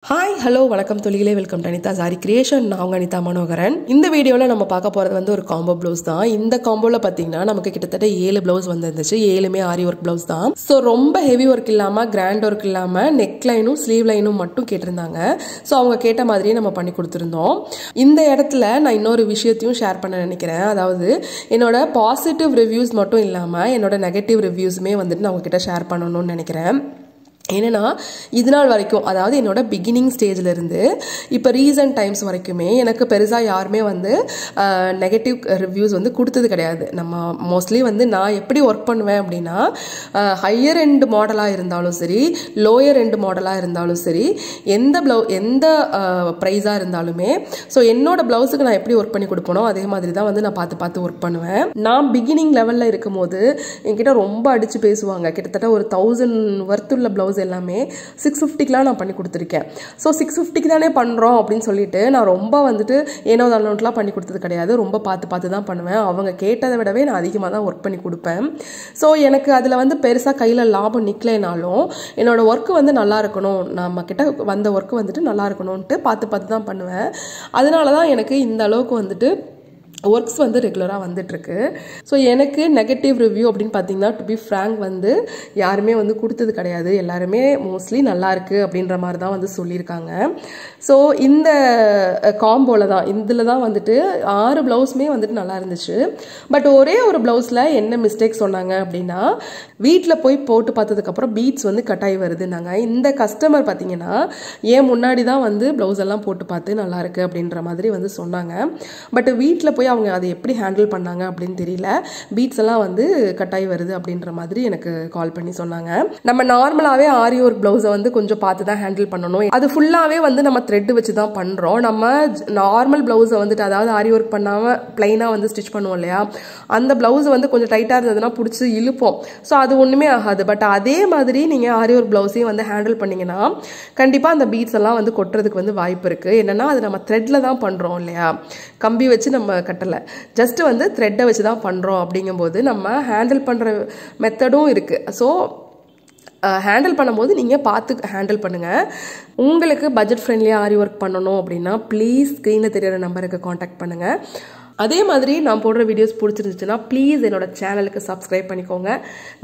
Hi hello வணக்கம் தொழிலே welcome to Anitha sari creation. நான் உங்கள் அனிதா மனோகரன். இந்த வீடியோவில் நம்ம பார்க்க போகிறது வந்து ஒரு காம்போ ப்ளவுஸ் தான். இந்த காம்போவில் பார்த்தீங்கன்னா நமக்கு கிட்டத்தட்ட 7 ப்ளவுஸ் வந்துருந்துச்சு. 7மே ஆரி ஒர்க் ப்ளவுஸ் தான். ஸோ ரொம்ப ஹெவி ஒர்க் இல்லாமல் கிராண்ட் ஒர்க் இல்லாமல் நெக் லைனும் ஸ்லீவ் லைனும் மட்டும் கேட்டிருந்தாங்க. ஸோ அவங்க கேட்ட மாதிரியே நம்ம பண்ணி கொடுத்துருந்தோம். இந்த இடத்துல நான் இன்னொரு விஷயத்தையும் ஷேர் பண்ண நினைக்கிறேன். அதாவது என்னோட பாசிட்டிவ் ரிவ்யூஸ் மட்டும் இல்லாமல் என்னோட நெகட்டிவ் ரிவ்யூஸுமே வந்துட்டு நான் உங்ககிட்ட ஷேர் பண்ணணும்னு நினைக்கிறேன். ஏன்னா இது நாள் வரைக்கும், அதாவது என்னோட பிகினிங் ஸ்டேஜில் இருந்து இப்போ ரீசன்ட் டைம்ஸ் வரைக்குமே எனக்கு பெருசாக யாருமே வந்து நெகட்டிவ் ரிவ்யூஸ் வந்து கொடுத்தது கிடையாது. நம்ம மோஸ்ட்லி வந்து நான் எப்படி ஒர்க் பண்ணுவேன் அப்படின்னா, ஹையர் எண்ட் மாடலாக இருந்தாலும் சரி, லோயர் எண்ட் மாடலாக இருந்தாலும் சரி, எந்த ப்ரைஸாக இருந்தாலுமே ஸோ என்னோட ப்ளவுஸுக்கு நான் எப்படி ஒர்க் பண்ணி கொடுப்பனோ அதே மாதிரி தான் வந்து நான் பார்த்து ஒர்க் பண்ணுவேன். நான் பிகினிங் லெவலில் இருக்கும் போது என்கிட்ட ரொம்ப அடித்து பேசுவாங்க. கிட்டத்தட்ட ஒரு 1000 வர்த்துள்ள ப்ளவுஸ் எல்லாமே 650க்குலாம் நான் பண்ணி கொடுத்துருக்கேன். ஸோ 650க்கு தானே பண்ணுறோம் அப்படின்னு சொல்லிட்டு நான் ரொம்ப வந்துட்டு ஏனோ தானோட்லாம் பண்ணி கொடுத்தது கிடையாது. ரொம்ப பார்த்து தான் பண்ணுவேன். அவங்க கேட்டதை விடவே நான் அதிகமாக தான் ஒர்க் பண்ணி கொடுப்பேன். ஸோ எனக்கு அதில் வந்து பெருசாக கையில் லாபம் நிற்கலைனாலும் என்னோட ஒர்க்கு வந்து நல்லா இருக்கணும், நம்ம கிட்ட வந்த ஒர்க்கு வந்துட்டு நல்லா இருக்கணும்ன்ட்டு பார்த்து தான் பண்ணுவேன். அதனால தான் எனக்கு இந்த அளவுக்கு வந்துட்டு ஒர்க்ஸ் வந்து ரெகுலராக வந்துட்டுருக்கு. ஸோ எனக்கு நெகட்டிவ் ரிவ்யூ அப்படின்னு பார்த்தீங்கன்னா, டு பி ஃப்ராங்க் வந்து யாருமே வந்து கொடுத்தது கிடையாது. எல்லாருமே மோஸ்ட்லி நல்லா இருக்குது அப்படின்ற மாதிரி தான் வந்து சொல்லியிருக்காங்க. ஸோ இந்த காம்போவில் தான், இதில் தான் வந்துட்டு 6 ப்ளவுஸுமே வந்துட்டு நல்லா இருந்துச்சு. பட் ஒரே ஒரு ப்ளவுஸில் என்ன மிஸ்டேக் சொன்னாங்க அப்படின்னா, வீட்டில் போய் போட்டு பார்த்ததுக்கப்புறம் பீட்ஸ் வந்து கட்டாயி வருதுன்னாங்க. இந்த கஸ்டமர் பார்த்தீங்கன்னா ஏன் முன்னாடி தான் வந்து ப்ளவுஸ் எல்லாம் போட்டு பார்த்து நல்லா இருக்குது அப்படின்ற மாதிரி வந்து சொன்னாங்க. பட் வீட்டில் போய் அவங்க அதை எப்படி ஹேண்டில் பண்ணாங்க அப்படின்னு தெரியல. பீட்ஸ் எல்லாம் வந்து கட்டாயி வருது அப்படின்ற மாதிரி எனக்கு கால் பண்ணி சொன்னாங்க. நம்ம நார்மலாகவே ஆரி ஒர்க் ப்ளவுஸை வந்து கொஞ்சம் பார்த்து தான் ஹேண்டில் பண்ணணும். அது ஃபுல்லாகவே வந்து நம்ம த்ரெட் வச்சு தான் பண்ணுறோம். நம்ம நார்மல் ப்ளவுஸை வந்துட்டு, அதாவது ஆரி ஒர்க் பண்ணாமல் பிளைனாக வந்து ஸ்டிச் பண்ணுவோம் இல்லையா, அந்த ப்ளவுஸ் வந்து கொஞ்சம் டைட்டாக இருந்ததுன்னா பிடிச்சி இழுப்போம். ஸோ அது ஒன்றுமே ஆகாது. பட் அதே மாதிரி நீங்கள் ஆரி ஒர்க் ப்ளவுஸையும் வந்து ஹேண்டில் பண்ணிங்கன்னா கண்டிப்பாக அந்த பீட்ஸ் எல்லாம் வந்து கொட்டுறதுக்கு வந்து வாய்ப்பு இருக்குது. என்னென்னா அது நம்ம த்ரெட்டில் தான் பண்ணுறோம் இல்லையா, கம்பி வச்சு நம்ம கட்டலை, ஜஸ்ட் வந்து த்ரெட்டை வச்சு தான் பண்ணுறோம். அப்படிங்கும்போது நம்ம ஹேண்டில் பண்ணுற மெத்தடும் இருக்குது. ஸோ ஹேண்டில் பண்ணும்போது நீங்கள் பார்த்து ஹேண்டில் பண்ணுங்கள். உங்களுக்கு பட்ஜெட் ஃப்ரெண்ட்லியாக ஆரி ஒர்க் பண்ணணும் அப்படின்னா ப்ளீஸ் ஸ்க்ரீனில் தெரியிற நம்பருக்கு காண்டாக்ட் பண்ணுங்கள். அதே மாதிரி நான் போடுற வீடியோஸ் பிடிச்சிருந்துச்சுன்னா ப்ளீஸ் என்னோட சேனலுக்கு சப்ஸ்கிரைப் பண்ணிக்கோங்க,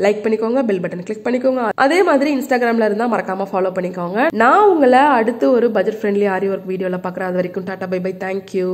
லைக் பண்ணிக்கோங்க, பெல் பட்டன் கிளிக் பண்ணிக்கோங்க. அதே மாதிரி இன்ஸ்டாகிராமில் இருந்தால் மறக்காமல் ஃபாலோ பண்ணிக்கோங்க. நான் உங்களை அடுத்து ஒரு பட்ஜெட் ஃப்ரெண்ட்லி ஆரி ஒர்க் வீடியோவில் பார்க்குறேன். அது வரைக்கும் டாட்டா பை பை, தேங்க்யூ.